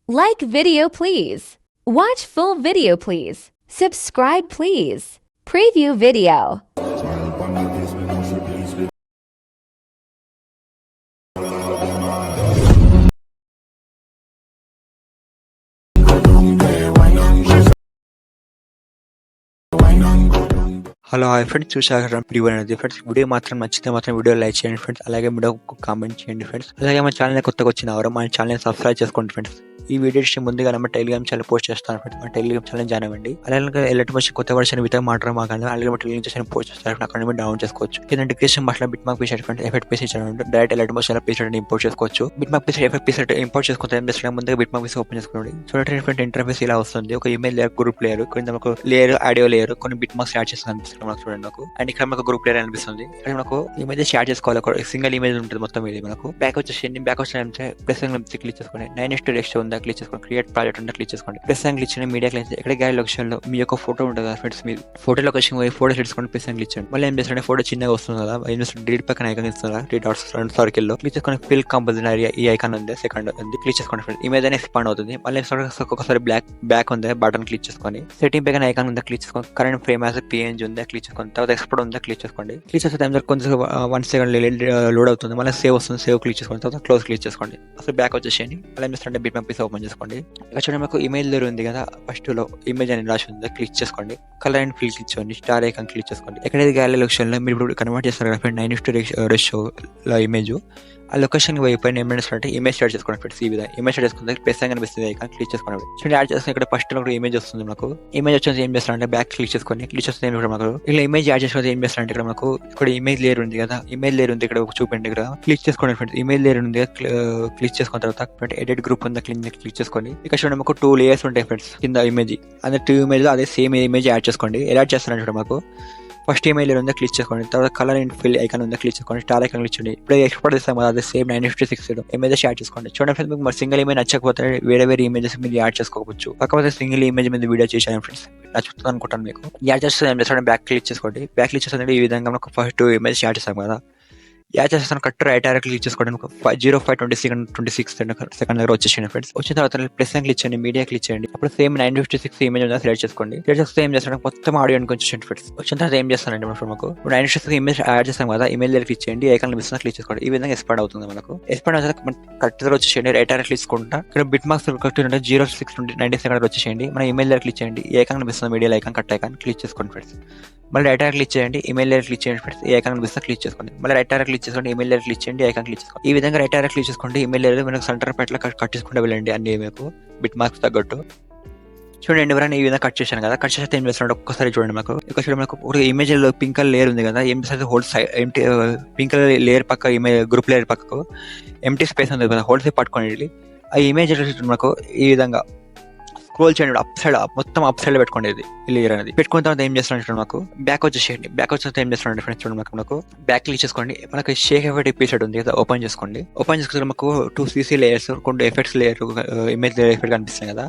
Like video please. Watch full video please. Subscribe please. Preview video. Hello hi friends, చూసారా preview అనేది friends. Video మాత్రం నచ్చితే మాత్రం video like చేయండి friends. అలాగే వీడియో కామెంట్ చేయండి ఫ్రెండ్స్. అలాగే మన ఛానల్ కొత్తగా వచ్చినవారు మన ఛానల్ సబ్స్క్రైబ్ చేసుకోండి ఫ్రెండ్స్. ఈ వీడియో ముందుగా మన టెలిగ్రామ్ ఛానల్ పోస్ట్ చేస్తాను ఫ్రెండ్స్. మన టెలిగ్రామ్ ఛానల్ జాయిన్ అవ్వండి. అలాగే ఎల్లటి వచ్చి కొత్త వర్షన్ విత్ మాత్రం మాకు అలాగే మన టెలిగ్రామ్ ఛానల్ పోస్ట్ చేస్తారు. అక్కడ మీరు డౌన్ చేసుకోవచ్చు. కింద డిస్క్రిప్షన్ బాక్స్లో bit mark piece friends effect piece ఇచ్చాను. డైరెక్ట్ ఎల్లటి మోషన్ పీస్ ఇంపోర్ట్ చేసుకోవచ్చు. Bit mark piece effect piece import చేసుకుంటే ఏం చేస్తాం, ముందుగా బిట్ మార్క్ పీస్ ఓపెన్ చేసుకోండి. చూడండి ఫ్రెండ్, ఇంటర్ఫేస్ ఇలా వస్తుంది. ఒక ఇమేజ్ లేయర్, గ్రూప్ లేయర్, కింద ఒక లేయర్, ఆడియో లేయర్, కొన్ని బిట్ మార్క్స్ యాడ్ చేసి అనిపిస్తుంది మనకు. చూడండి నాకు, అండ్ ఇక్కడ మనకు గ్రూప్ లేయర్ అనిపిస్తుంది. ఇక్కడ మనకు ఇమేజ్ షేర్ చేసుకోవాలి. ఒక సింగిల్ ఇమేజ్ ఉంటుంది మొత్తం. ఇది మనకు బ్యాక్ వచ్చేసి బ్యాక్ వచ్చిన ప్లస్ క్లిక్ చేసుకోండి. 9:1 ఉందా క్లిక్ చేసుకోండి. క్రియేట్ ప్రాజెక్ట్ ఉందా క్లిక్ చేసుకోండి. ప్లస్ క్లిక్ చేయండి. మీడియా క్లిక్ ఇక్కడ గ్యాలరీ లొకేషన్ లో మీ యొక్క ఫోటో ఉంటుంది కదా ఫ్రెండ్స్. మీరు ఫోటో లొకేషన్ పోయి ఫోటో తీసుకోండి. ప్లస్ క్లిక్ చేయండి. మళ్ళీ ఏం చేస్తారంటే ఫోటో చిన్నగా వస్తుంది కదా, ఏం చేస్తుంది డిలీట్ పక్కన ఐకాన్ ఇస్తుందా, 3 డాట్స్ సర్కిల్ లో క్లిక్ చేసుకొని ఫిల్ కంపోజిషన్ ఏరియా ఈ ఐకాన్ ఉంది, సెకండ్ ఉంది, క్లిక్ చేసుకోండి ఫ్రెండ్స్. ఇమేజ్ అనేది ఎక్స్పాండ్ అవుతుంది. మళ్ళీ ఒకసారి బ్యాక్ ఉంది బటన్ క్లిక్ చేసుకోండి. సెట్టింగ్ పైన ఐకాన్ ఉందా క్లిక్ చేసుకోండి. కరెంట్ ఫ్రేమ్ యాజ్ PNG ఉందా క్లిక్ చేసుకోండి. తర్వాత ఎక్స్పోర్ట్ ఉందా క్లిక్ చేసుకోండి. క్లిక్ చేసే టైం కొంచెం 1 సెకండ్ లోడ్ అవుతుంది. మళ్ళీ సేవ్ వస్తుంది, సేవ్ క్లిక్ చేసుకోండి. తర్వాత క్లోజ్ క్లిక్ చేసుకోండి. అసలు బ్యాక్ వచ్చేసేయండి. మళ్ళీ ఏం చేస్తారంటే బిట్ మార్క్ పీస్ ఓపెన్ చేసుకోండి. ఇక్కడ చూడండి మనకు ఇమేజ్ లేరు ఉంది కదా, ఫస్ట్ లో ఇమేజ్ అని రాసి ఉంది, క్లిక్ చేసుకోండి. కలర్ అండ్ ఫిల్ క్లిక్ చేయండి. స్టార్ ఐకాన్ క్లిక్ చేసుకోండి. ఎక్కడైతే గ్యాలరీ లొకేషన్ లో మీరు ఇప్పుడు కన్వర్ట్ చేస్తారు కదా ఫ్రెండ్, 9:1 లో ఇమేజ్ ఆ లొకేషన్ వైపు ఏం చేస్తారంటే ఇమేజ్ స్టార్ట్ చేసుకోండి ఫ్రెండ్స్. ఈ విధంగా ఇమేజ్ స్టార్ట్ చేసుకుంటే ప్లస్ కనిపిస్తుంది, ఐకాన్ క్లిక్ చేసుకోండి. చూడండి యాడ్ చేస్తే ఇక్కడ ఫస్ట్ లో ఇమేజ్ వస్తుంది మనకు. ఇమేజ్ వచ్చేసి ఏం చేస్తారంటే బ్యాక్ క్లిక్ చేసుకొని క్లిక్ చేస్తే మనకు ఇలా ఇమేజ్ యాడ్ చేసుకుంటే ఏం చేస్తారంటే ఇక్కడ మనకు ఇక్కడ ఇమేజ్ లేయర్ ఉంది కదా, ఇమేజ్ లేయర్ ఉంది ఇక్కడ చూపండి. ఇక్కడ క్లిక్ చేసుకోండి ఫ్రెండ్స్. ఇమేజ్ లేయర్ ఉంది క్లిక్ చేసుకున్న తర్వాత ఎడిట్ గ్రూప్ ఉంది క్లిక్ చేసుకోండి. ఇక్కడ చూడండి మనకు 2 లేయర్స్ ఉంటాయి ఫ్రెండ్స్ కింద ఇమేజ్. అదే 2 ఇమేజ్ అదే సేమ్ ఇమేజ్ యాడ్ చేసుకోండి. ఎలా చేస్తారంటే చూడండి మనకు ఫస్ట్ ఇమేజ్ ఉందా క్లిక్ చేసుకోండి. తర్వాత కలర్ అండ్ ఫిల్ ఐకాన్ ఉందా క్లిక్ చేసుకోండి. స్టార్ ఐకాన్ క్లిక్ చేయండి. ఇప్పుడు ఎక్స్పోర్ట్ చేస్తాం కదా, అదే సేమ్ 9:6 ఇమేజ్ యాడ్ చేసుకోండి. చూడండి ఫ్రెండ్స్, మీకు మరి సింగిల్ ఇమేజ్ నచ్చకపోతే వేరే ఇమేజెస్ మీరు యాడ్ చేసుకోవచ్చు. కాకపోతే సింగిల్ ఇమేజ్ మీద వీడియో చేశాను ఫ్రెండ్స్, నచ్చుతుంది అనుకుంటాను మీకు. యాడ్ చేస్తే ఏం చేస్తాను, బ్యాక్ క్లిక్ చేసుకోండి. బ్యాక్ క్లిక్ చేస్తే ఈ విధంగా మనకు ఫస్ట్ 2 ఇమేజ్ యాడ్ చేస్తాం కదా, యాడ్ చేస్తాను. కట్ రైట్ ఆరో క్లిక్ చేసుకోండి. 05:26 సెకండ్ దగ్గర వచ్చేసింది ఫ్రెండ్స్. వచ్చిన తర్వాత ప్లస్ క్లిక్ చేయండి, మీడియా క్లిక్ చేయండి. అప్పుడు సేమ్ 9:56 ఇమేజ్ ఉందా సెలెక్ట్ చేసుకోండి. సెలెక్ట్ చేస్తే ఏం చేస్తాను, మొత్తం ఆడియో వచ్చేసింది ఫ్రెండ్స్. వచ్చిన తర్వాత ఏం చేస్తానంటే మనకు 9:56 ఇమేజ్ యాడ్ చేస్తాం కదా, ఇమేజ్ దగ్గర క్లిక్ చేయండి, ఐకాన్ కనిపిస్తుంది క్లిక్ చేసుకోండి. ఈ విధంగా ఎక్స్పాండ్ అవుతుంది మనకు. ఎక్స్పాండ్ అవుతుంది కట్ దగ్గర వచ్చేసేయండి. రైట్ ఆరో క్లిక్ చేసుకుంటా ఇక్కడ బిట్ మార్క్స్ 06:90 సెకండ్ వచ్చేసేయండి. మన ఇమేజ్ దగ్గర క్లిక్ చేయండి, ఈ ఐకాన్ కనిపిస్తుంది media icon, cut icon click చేసుకోండి ఫ్రెండ్స్. మళ్ళీ రైట్ ఆరో క్లిక్ చేయండి, ఇమేజ్ దగ్గర క్లిక్ చేయండి ఫ్రెండ్స్, ఈ ఐకాన్ కనిపిస్తుంది క్లిక్ చేసుకోండి. మళ్ళీ రైట్ ఆరో క్లిక్ చేసుకోండి, ఇమేజ్ దగ్గర క్లిక్ చేయండి, ఐకాన్ క్లిక్ చేసుకోండి. ఈ విధంగా రైట్ ఆరో క్లిక్ చేసుకోండి, ఇమేజ్ దగ్గర మనకు సెంటర్ పట్ల కట్ చేసుకుంటూ వెళ్ళండి అన్ని మీకు బిట్ మార్క్స్ తగ్గట్టు. చూడండి ఎవరైనా ఈ విధంగా కట్ చేశాను కదా, కట్ చేస్తే ఏం చేస్తున్నాడు ఒక్కసారి చూడండి. మనకు ఇక్కడ చూడండి మనకు ఒక ఇమేజ్ లో పింక్ కలర్ లేయర్ ఉంది కదా, ఏం చేస్తే whole side empty pink colour layer పక్క ఇమేజ్ గ్రూప్ లేయర్ పక్కకు ఎంటీ స్పేస్ ఉంది కదా, హోల్ సైడ్ పట్టుకోండి. ఆ ఇమేజ్ మనకు ఈ విధంగా స్క్రోల్ చేయండి, మొత్తం అప్ సైడ్ పెట్టుకోండి. ఇది లేయర్ అనేది పెట్టుకున్న తర్వాత ఏం చేస్తున్నాడు మనకు బ్యాక్ వచ్చేసేయండి. బ్యాక్ వచ్చిన ఏం చేస్తున్నాడు ఫ్రెండ్స్ చూడండి మనకు బ్యాక్ క్లిక్ చేసుకోండి. మనకు షేక్ ఎఫెక్ట్ ఎపిసోడ్ ఉంది కదా, ఓపెన్ చేసుకోండి. ఓపెన్ చేసుకుంటే మనకు 2 CC లేయర్స్, కొన్ని effects layer, image layer effect కనిపిస్తుంది కదా.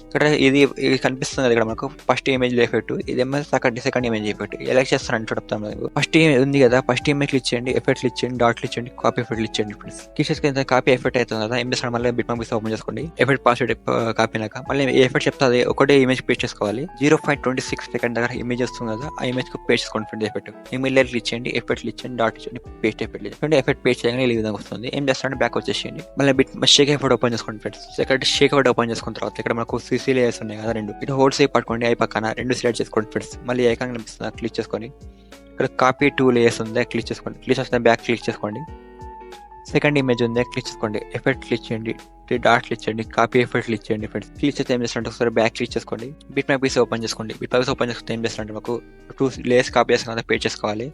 ఇక్కడ ఇది కనిపిస్తుంది కదా, ఇక్కడ మనకు ఫస్ట్ ఇమేజ్ ఎఫెక్ట్, ఇదేమో సెకండ్ ఇమేజ్ ఎఫెక్ట్. ఎలా చేస్తారని చెప్తాను. ఫస్ట్ ఉంది కదా, ఫస్ట్ ఇమేజ్ క్లిక్ చేయండి, ఎఫెక్ట్ క్లిక్ చేయండి, డాట్ క్లిక్ చేయండి, కాపీ ఎఫెక్ట్ క్లిక్ చేయండి ఫ్రెండ్స్. క్లిక్ చేసుకుని కాపీ ఎఫెక్ట్ అవుతుంది కదా, ఏం చేస్తాను మళ్ళీ బిట్ మార్క్ ఓపెన్ చేసుకోండి. ఎఫెక్ట్ పాస్వర్డ్ కాపీనాక మళ్ళీ ఎఫెక్ట్ చెప్తాది, ఒకటే ఇమేజ్ పేస్ట్ చేసుకోవాలి. 05:26 సెకండ్ దగ్గర ఇమేజ్ వస్తుంది కదా, ఆ ఇమేజ్ కు పేస్ట్ చేసుకోండి ఫ్రెండ్స్. ఎఫెక్ట్ ఇమేజ్ క్లిక్ చేయండి, ఎఫెక్ట్ క్లిక్ చేయండి, డాట్ చేయండి, పేస్ట్ ఎఫెక్ట్ ఎఫెక్ట్ పేస్ట్ చేయగానే ఈ విధంగా వస్తుంది. ఏం చేస్తారంటే బ్యాక్ వచ్చేసేయండి. మళ్ళీ బిట్ షేక్ ఎఫెక్ట్ ఓపెన్ చేసుకోండి friends. Second Sheikh effect open చేసుకున్న తర్వాత ఇక్కడ మనకు CC లేయర్స్ ఉన్నాయి కదా, 2 ఇటు హోల్డ్ సేపు పట్టుకోండి, అయి పక్కన 2 సెలెక్ట్ చేసుకోండి ఫ్రెండ్స్. మళ్ళీ ఐకాన్ కనిపిస్తుంది క్లిక్ చేసుకొని ఇక్కడ కాపీ 2 లేయర్స్ ఉందా క్లిక్ చేసుకోండి. క్లిక్ చేస్తే బ్యాక్ క్లిక్ చేసుకోండి. సెకండ్ ఇమేజ్ ఉందా క్లిక్ చేసుకోండి, ఎఫెక్ట్ క్లిక్ చేయండి, డాట్ క్లిక్ చేయండి, కాపీ ఎఫెక్ట్ క్లిక్ చేయండి ఫ్రెండ్స్. క్లిక్ చేస్తే ఏం చేస్తారంటే ఒకసారి బ్యాక్ క్లిక్ చేసుకోండి. బిట్ మ్యాప్ పీస్ ఓపెన్ చేసుకోండి. బిట్ మ్యాప్ ఓపెన్ చేసుకుంటే ఏం చేస్తారంటే మాకు 2 లేయర్స్ కాపీ చేసుకుని పేస్ట్ చేసుకోవాలి.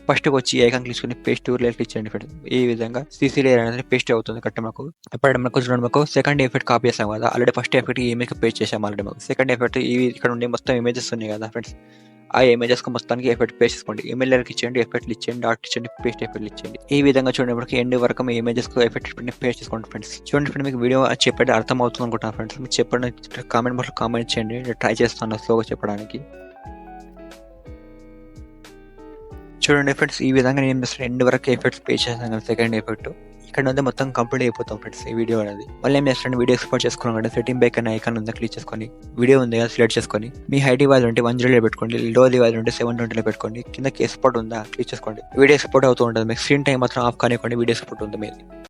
ఫస్ట్ వచ్చి ఐకాన్ క్లిక్ చేసుకుని పేస్ట్ 2 లేయర్ క్లిక్ చేయండి ఫ్రెండ్స్. ఈ విధంగా CC లేయర్ అనేది పేస్ట్ అవుతుంది కరెక్ట్. మాకు ఎప్పుడైనా మనకు చూడండి, మాకు సెకండ్ ఎఫెక్ట్ కాపీ చేసాం కదా, ఆల్రెడీ ఫస్ట్ ఎఫెక్ట్ ఈ ఇమేజ్ పేస్ట్ చేసాం. ఆల్రెడీ మాకు సెకండ్ ఎఫెక్ట్ ఇక్కడ ఉండి మొత్తం ఇమేజెస్ ఉన్నాయి కదా ఫ్రెండ్స్, ఆ ఇమేజెస్ కు మొత్తానికి ఎఫెక్ట్ పేస్ట్ చేసుకోండి. ఇమేజ్ లెవెల్కి ఇచ్చేయండి, ఎఫెక్ట్ ఇచ్చేయండి, డాట్ ఇచ్చేయండి, పేస్ట్ ఎఫెక్ట్ ఇచ్చేయండి. ఈ విధంగా చూడండి మనకి ఎండ్ వరకు మీ ఇమేజెస్ కు ఎఫెక్ట్ పేస్ట్ చేసుకోండి ఫ్రెండ్స్. చూడండి ఫ్రెండ్, మీకు వీడియో చెప్పేది అర్థం అవుతుంది అనుకుంటున్నాను ఫ్రెండ్స్. మీకు చెప్పండి, కామెంట్ బాక్స్ లో కామెంట్ చేయండి, ట్రై చేస్తాను స్లోగా చెప్పడానికి. చూడండి ఫ్రెండ్స్, ఈ విధంగా నేను ఎండ్ వరకు ఎఫెక్ట్స్ పేస్ట్ చేస్తాను. సెకండ్ ఎఫెక్ట్ ఇక్కడ ఉంది మొత్తం కంప్లీట్ అయిపోతాం ఫ్రెండ్స్ ఈ వీడియో అనేది. మళ్ళీ ఏం చేస్తాను, వీడియో ఎక్స్పోర్ట్ చేసుకున్నాం కదా, సెట్టింగ్ బేక్ అనే ఐకాన్ ఉందా క్లిక్ చేసుకొని వీడియో ఉంది కదా సెలెక్ట్ చేసుకొని మీ హైట్ వాల్యూ ఉంటే 100 పెట్టుకోండి, లో వాల్యూ ఉంటే 720 పెట్టుకోండి, కిందకి ఎక్స్పోర్ట్ ఉందా క్లిక్ చేసుకోండి. వీడియో ఎక్స్పోర్ట్ అవుతూ ఉంటుంది, మీకు స్క్రీన్ టైం మాత్రం ఆఫ్ కానివ్వండి, వీడియో ఎక్స్పోర్ట్ ఉంది మీది.